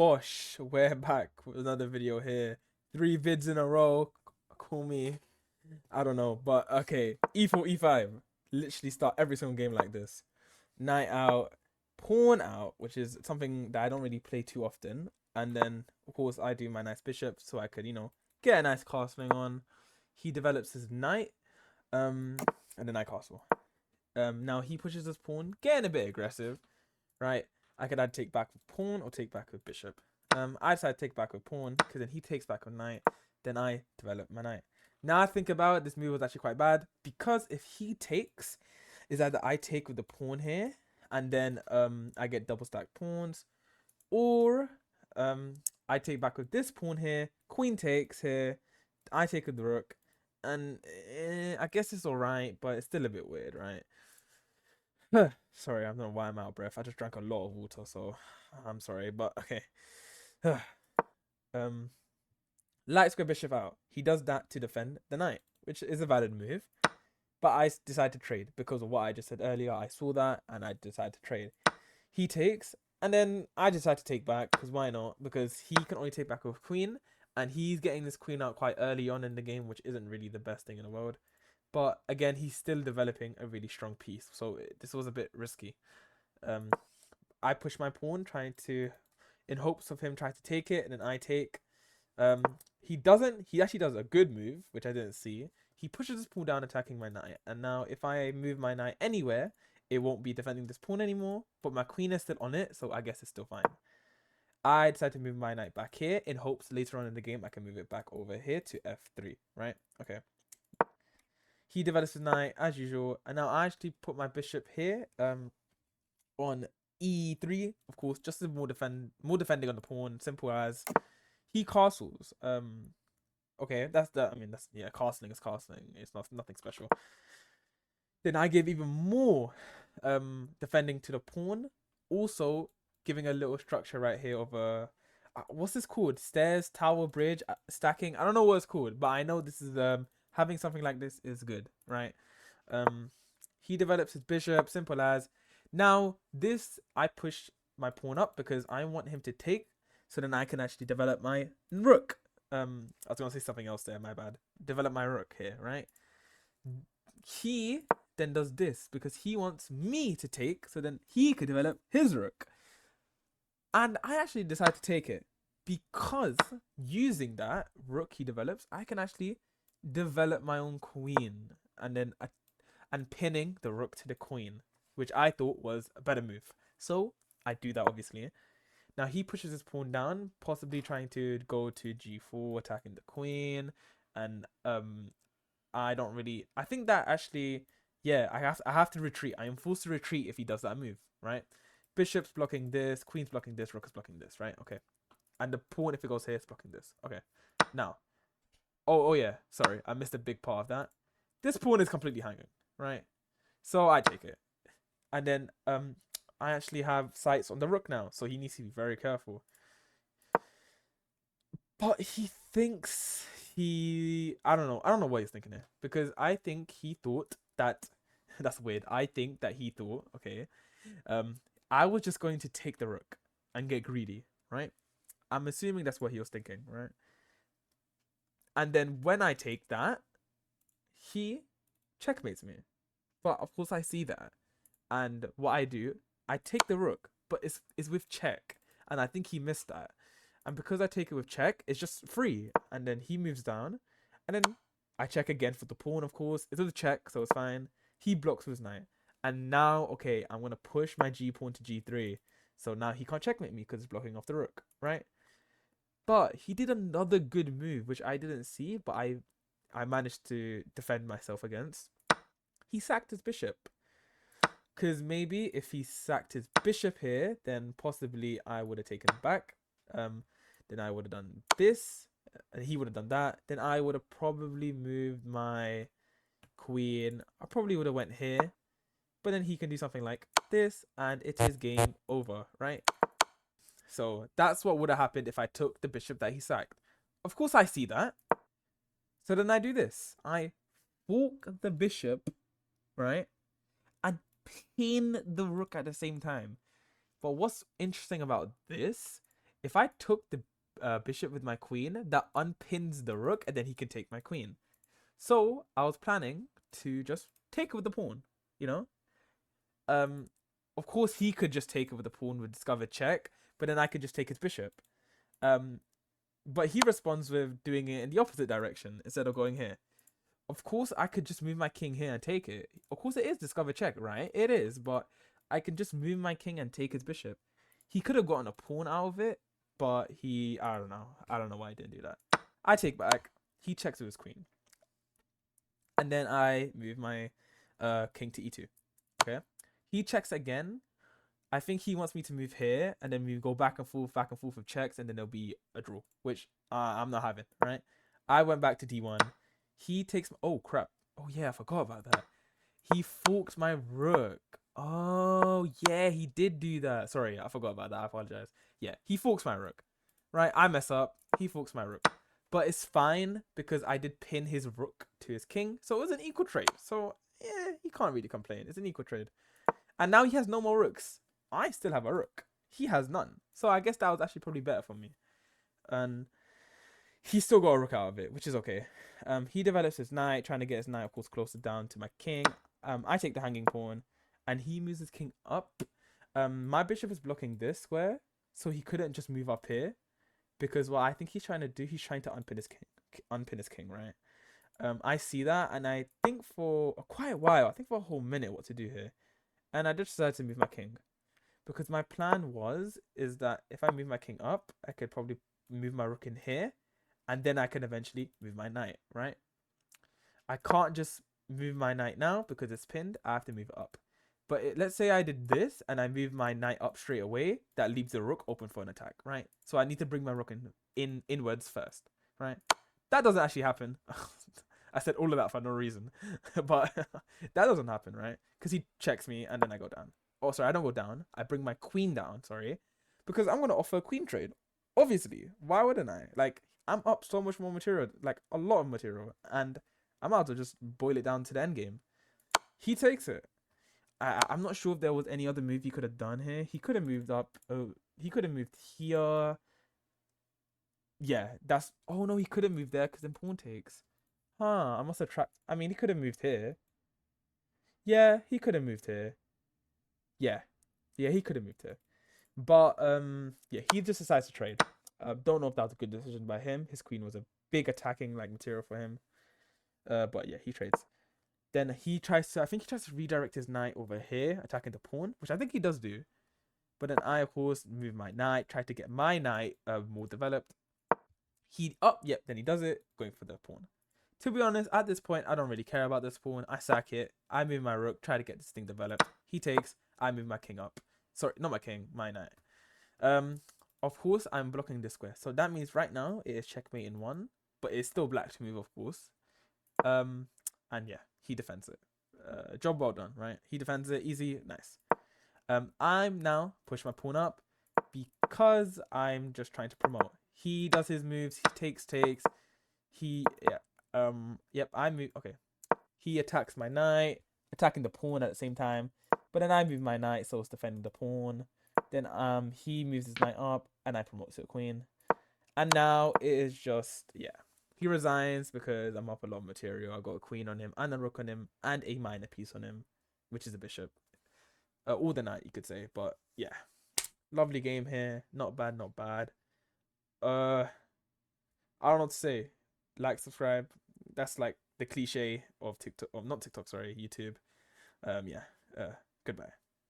Bosh, we're back with another video here. 3 vids in a row. Call me, I don't know, but okay. E4, E5. Literally start every single game like this. Knight out, pawn out, which is something that I don't really play too often. And then, of course, I do my nice bishop so I could, get a nice castling on. He develops his knight, and then I castle. Now he pushes his pawn, getting a bit aggressive, right? I could either take back with pawn or take back with bishop. I decided to take back with pawn because then he takes back with knight. Then I develop my knight. Now I think about it, this move was actually quite bad because if he takes, is either I take with the pawn here and then I get double stacked pawns, or I take back with this pawn here, queen takes here, I take with the rook, and I guess it's alright, but it's still a bit weird, right? Sorry, I don't know why I'm out of breath. I just drank a lot of water, so I'm sorry, but okay. Light square bishop out. He does that to defend the knight, which is a valid move. But I decide to trade because of what I just said earlier. I saw that and I decided to trade. He takes, and then I decide to take back because why not? Because he can only take back with queen, and he's getting this queen out quite early on in the game, which isn't really the best thing in the world. But again, he's still developing a really strong piece, so this was a bit risky. I push my pawn, trying to, in hopes of him trying to take it, and then I take. He doesn't. He actually does a good move, which I didn't see. He pushes his pawn down, attacking my knight, and now if I move my knight anywhere, it won't be defending this pawn anymore. But my queen is still on it, so I guess it's still fine. I decide to move my knight back here in hopes later on in the game I can move it back over here to f3. Right? Okay. He develops his knight as usual, and now I actually put my bishop here on e3, of course, just more defending on the pawn, simple as. He castles. Okay, that's castling is castling. It's nothing special. Then I give even more defending to the pawn, also giving a little structure right here of a what's this called? Stairs, tower, bridge, stacking. I don't know what it's called, but I know this is having something like this is good, right? He develops his bishop, simple as. Now this I push my pawn up because I want him to take, so then I can actually develop my rook. I was gonna say something else there, my bad. Develop my rook here, right? He then does this because he wants me to take, so then he could develop his rook. And I actually decide to take it because using that rook he develops, I can actually develop my own queen and then and pinning the rook to the queen, which I thought was a better move. So I do that obviously. Now he pushes his pawn down, possibly trying to go to g4, attacking the queen, and I don't really. I think that actually, yeah, I have to retreat. I am forced to retreat if he does that move, right? Bishop's blocking this, queen's blocking this, rook is blocking this, right? Okay, and the pawn, if it goes here, is blocking this. Okay, now, oh yeah, sorry, I missed a big part of that. This pawn is completely hanging, right? So I take it, and then I actually have sights on the rook now, so he needs to be very careful. But he thinks I don't know what he's thinking here, because I think he thought that that's weird. I think that he thought, okay, I was just going to take the rook and get greedy, right? I'm assuming that's what he was thinking, right? And then when I take that, he checkmates me. But of course I see that. And what I do, I take the rook, but it's with check. And I think he missed that. And because I take it with check, it's just free. And then he moves down. And then I check again for the pawn, of course. It's with a check, so it's fine. He blocks with his knight. And now, okay, I'm going to push my g pawn to g3. So now he can't checkmate me because it's blocking off the rook, right? But he did another good move, which I didn't see, but I managed to defend myself against. He sacked his bishop. Because maybe if he sacked his bishop here, then possibly I would have taken it back. Then I would have done this, and he would have done that. Then I would have probably moved my queen. I probably would have went here, but then he can do something like this, and it is game over, right? So that's what would have happened if I took the bishop that he sacked. Of course, I see that. So then I do this. I fork the bishop, right? And pin the rook at the same time. But what's interesting about this If I took the bishop with my queen, that unpins the rook, and then he can take my queen. So I was planning to just take it with the pawn. You know, um, of course he could just take it with the pawn with discover check, but then I could just take his bishop. Um, but he responds with doing it in the opposite direction instead of going here. Of course, I could just move my king here and take it. Of course, it is discover check, right? It is, but I can just move my king and take his bishop. He could have gotten a pawn out of it, but I don't know. I don't know why he didn't do that. I take back. He checks with his queen. And then I move my king to e2. Okay. He checks again. I think he wants me to move here, and then we go back and forth with checks, and then there'll be a draw, which I'm not having, right? I went back to d1. He takes... Oh, crap. Oh, yeah, I forgot about that. He forked my rook. Oh, yeah, he did do that. Sorry, I forgot about that. I apologize. Yeah, he forks my rook, right? I mess up. He forks my rook. But it's fine because I did pin his rook to his king. So it was an equal trade. So, yeah, he can't really complain. It's an equal trade. And now he has no more rooks. I still have a rook. He has none. So I guess that was actually probably better for me. And he still got a rook out of it, which is okay. He develops his knight, trying to get his knight, of course, closer down to my king. I take the hanging pawn, and he moves his king up. My bishop is blocking this square, so he couldn't just move up here. Because what I think he's trying to do, he's trying to unpin his king, right? I see that, and I think for quite a while, I think for a whole minute, what to do here. And I just decided to move my king. Because my plan is that if I move my king up, I could probably move my rook in here, and then I can eventually move my knight, right? I can't just move my knight now because it's pinned. I have to move it up. But let's say I did this and I move my knight up straight away. That leaves the rook open for an attack, right? So I need to bring my rook inwards first, right? That doesn't actually happen. I said all of that for no reason, but that doesn't happen, right? Because he checks me and then I go down. Oh, sorry, I don't go down. I bring my queen down, sorry, because I'm gonna offer a queen trade. Obviously, why wouldn't I? Like, I'm up so much more material, like a lot of material, and I'm out to just boil it down to the end game. He takes it. I'm not sure if there was any other move he could have done here. He could have moved up. Oh, he could have moved here. Yeah, that's... Oh, no, he could have moved there because then pawn takes. Huh, I must have trapped... I mean, he could have moved here. Yeah, he could have moved here. Yeah. Yeah, he could have moved here. But, yeah, he just decides to trade. Don't know if that was a good decision by him. His queen was a big attacking, like, material for him. But, yeah, he trades. Then he tries to... I think he tries to redirect his knight over here, attacking the pawn, which I think he does do. But then I, of course, move my knight, try to get my knight more developed. Yep, then he does it, going for the pawn. To be honest, at this point, I don't really care about this pawn. I sack it. I move my rook, try to get this thing developed. He takes. I move my king up. Sorry, not my king, my knight. Of course, I'm blocking this square. So that means right now, it is checkmate in one. But it's still black to move, of course. And yeah, he defends it. Job well done, right? He defends it. Easy. Nice. I'm now push my pawn up because I'm just trying to promote. He does his moves. He takes. Yep, I move. Okay. He attacks my knight, attacking the pawn at the same time. But then I move my knight, so it's defending the pawn. Then he moves his knight up, and I promote to a queen. And now it is just, yeah. He resigns because I'm up a lot of material. I got a queen on him, and a rook on him, and a minor piece on him, which is a bishop. Or the knight, you could say. But yeah, lovely game here. Not bad, not bad. I don't know what to say. Like, subscribe. That's like the cliche of TikTok, not TikTok, sorry, YouTube. Yeah. Goodbye.